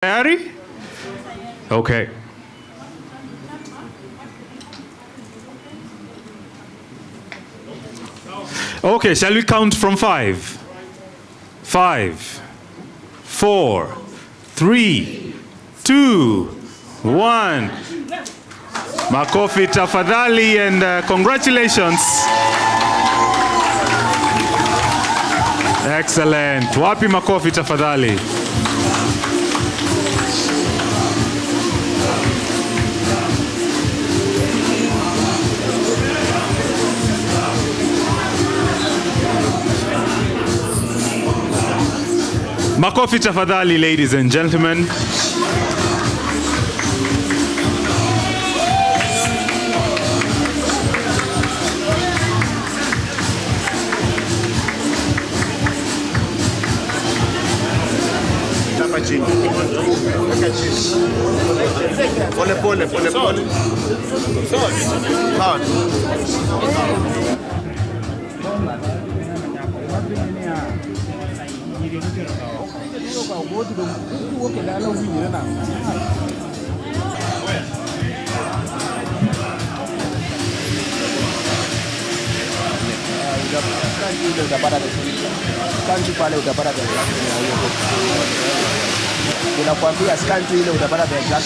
Tayari? Okay. Okay, shall we count from 5? 5, 4, 3, 2, 1. Makofi tafadhali and congratulations. Excellent. Wapi makofi tafadhali? Makofi tafadhali, ladies and gentlemen. Pole pole pole pole. Sawa. Unakwambia scan tu ile utapata the exact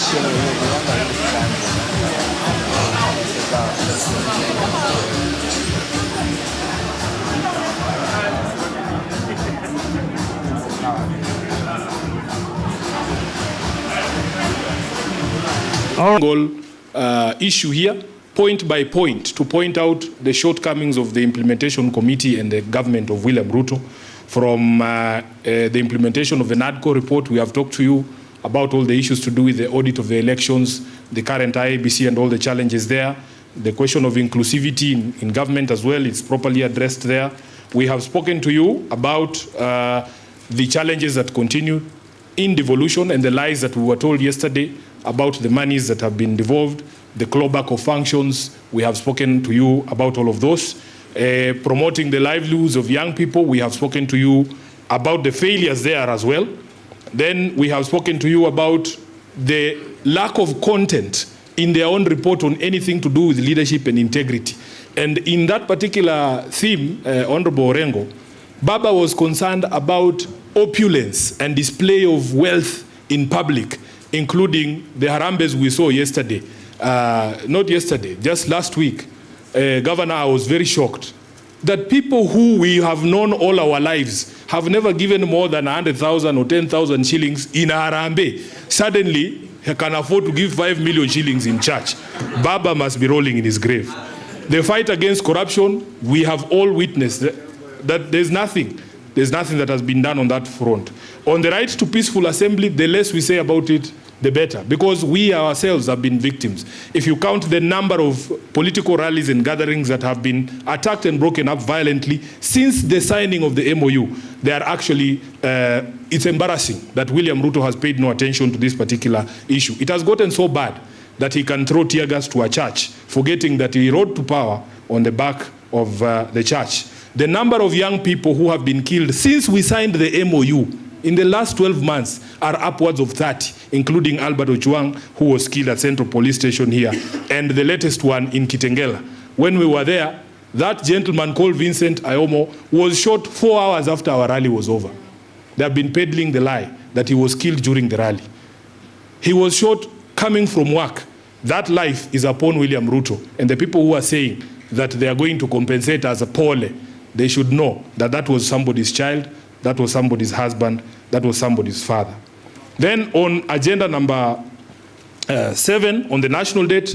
issue here, point by point, to point out the shortcomings of the implementation committee and the government of William Ruto. From the implementation of the NADCO report, we have talked to you about all the issues to do with the audit of the elections, the current IEBC and all the challenges there. The question of inclusivity in government as well is properly addressed there. We have spoken to you about the challenges that continue in devolution and the lies that we were told yesterday about the monies that have been devolved, the clawback of functions. We have spoken to you about all of those. Promoting the livelihoods of young people, we have spoken to you about the failures there as well. Then we have spoken to you about the lack of content in their own report on anything to do with leadership and integrity. And in that particular theme, Honorable Orengo, Baba was concerned about opulence and display of wealth in public, including the harambes we saw yesterday. Not yesterday, just last week. Governor, I was very shocked that people who we have known all our lives have never given more than 100,000 or 10,000 shillings in a harambe. Suddenly, he can afford to give 5 million shillings in church. Baba must be rolling in his grave. The fight against corruption, we have all witnessed that there's nothing that has been done on that front. On the right to peaceful assembly, the less we say about it, the better, because we ourselves have been victims. If you count the number of political rallies and gatherings that have been attacked and broken up violently since the signing of the MOU, they are actually, it's embarrassing that William Ruto has paid no attention to this particular issue. It has gotten so bad that he can throw tear gas to a church, forgetting that he rode to power on the back of the church. The number of young people who have been killed since we signed the MOU in the last 12 months are upwards of 30, including Albert Ojwang, who was killed at Central Police Station here, and the latest one in Kitengela. When we were there, that gentleman called Vincent Ayomo was shot 4 hours after our rally was over. They have been peddling the lie that he was killed during the rally. He was shot coming from work. That life is upon William Ruto, and the people who are saying that they are going to compensate as a pole, they should know that that was somebody's child, that was somebody's husband, that was somebody's father. Then on agenda number 7, on the national debt,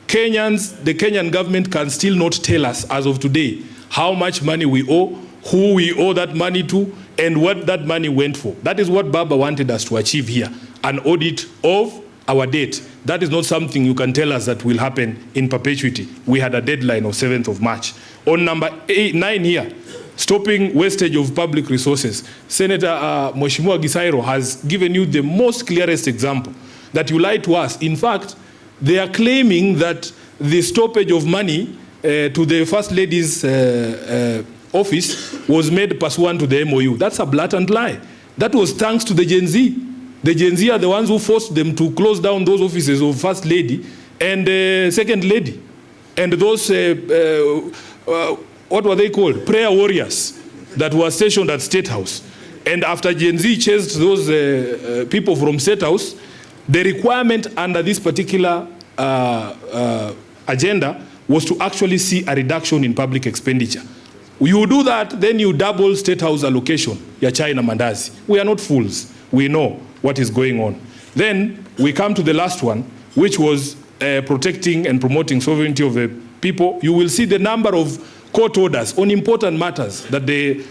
the Kenyan government can still not tell us as of today how much money we owe, who we owe that money to, and what that money went for. That is what Baba wanted us to achieve here, an audit of our debt. That is not something you can tell us that will happen in perpetuity. We had a deadline of 7th of March. On number 9 here, stopping wastage of public resources. Senator Mheshimiwa Gisairo has given you the most clearest example that you lied to us. In fact, they are claiming that the stoppage of money to the First Lady's office was made pursuant to the MOU. That's a blatant lie. That was thanks to the Gen Z. The Gen Z are the ones who forced them to close down those offices of First Lady and Second Lady. And those, what were they called? Prayer warriors that were stationed at State House. And after Gen Z chased those people from State House, the requirement under this particular agenda was to actually see a reduction in public expenditure. You do that, then you double State House allocation, ya China mandazi. We are not fools. We know what is going on. Then we come to the last one, which was protecting and promoting sovereignty of the people. You will see the number of court orders on important matters that the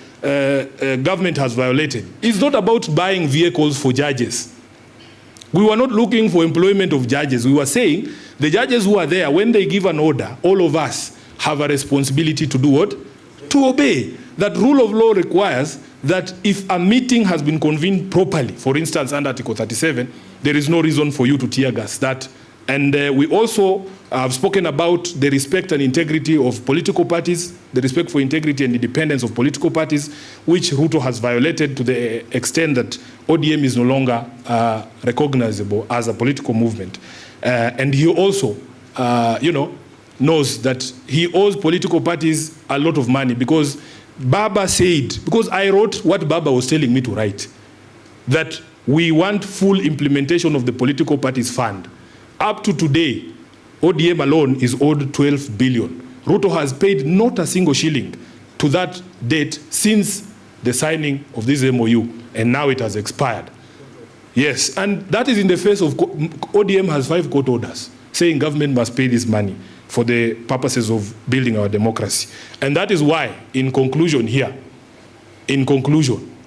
government has violated. It's not about buying vehicles for judges. We were not looking for employment of judges. We were saying the judges who are there, when they give an order, all of us have a responsibility to do what? To obey. That rule of law requires that if a meeting has been convened properly, for instance, under Article 37, there is no reason for you to tear gas that. And we also have spoken about the respect and integrity of political parties, the respect for integrity and independence of political parties, which Ruto has violated to the extent that ODM is no longer recognizable as a political movement. And he also, knows that he owes political parties a lot of money because Baba said, because I wrote what Baba was telling me to write, that we want full implementation of the political parties fund. Up to today, ODM alone is owed 12 billion. Ruto has paid not a single shilling to that date since the signing of this MOU, and now it has expired. Yes, and that is in the face of ODM has 5 court orders saying government must pay this money for the purposes of building our democracy. And that is why, in conclusion,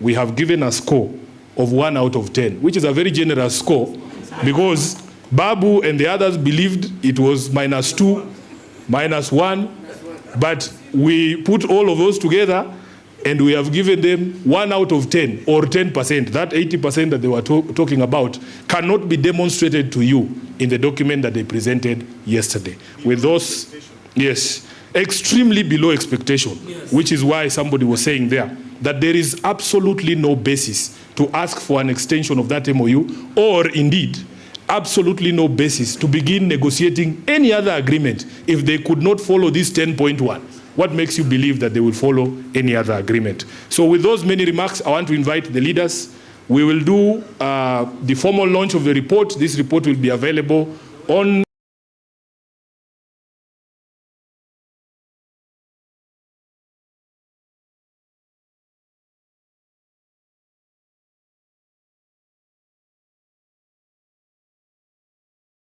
we have given a score of 1 out of 10, which is a very generous score because Babu and the others believed it was -2, -1, but we put all of those together and we have given them 1 out of 10 or 10%. That 80% that they were talking about cannot be demonstrated to you in the document that they presented yesterday. With those, yes, extremely below expectation, which is why somebody was saying there that there is absolutely no basis to ask for an extension of that MOU, or indeed, absolutely no basis to begin negotiating any other agreement if they could not follow this 10.1. What makes you believe that they will follow any other agreement? So with those many remarks, I want to invite the leaders. We will do the formal launch of the report. This report will be available on